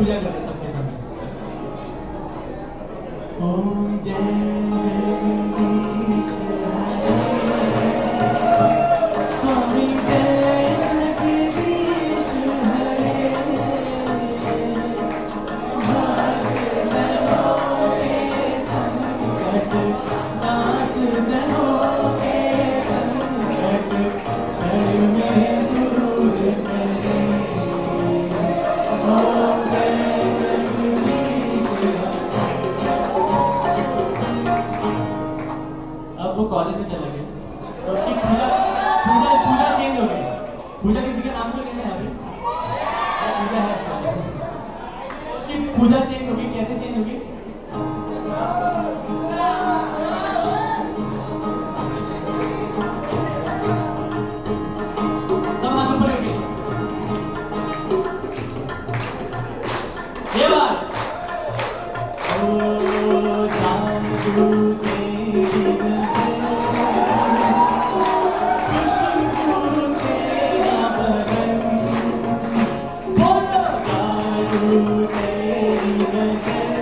पूजा करते सबके साथ। ओम जय जगदीश स्वामी जय जगदीश हरे भक्त जनों के संकट दास जनों के संकट क्षण में दूर करे। ओम जय जगदीश। अब वो कॉलेज में चला गया तो उसकी पूजा पूजा पूजा चेंज हो गई। पूजा किसी का नाम तो नहीं है अभी, पूजा है उसकी पूजा चेंज होगी। कैसे चेंज होगी? सब हाथ ऊपर होगी। ये बात ओ जादू तेरी नजर खुशबू तेरा बदन बोलो जादू तेरी नजर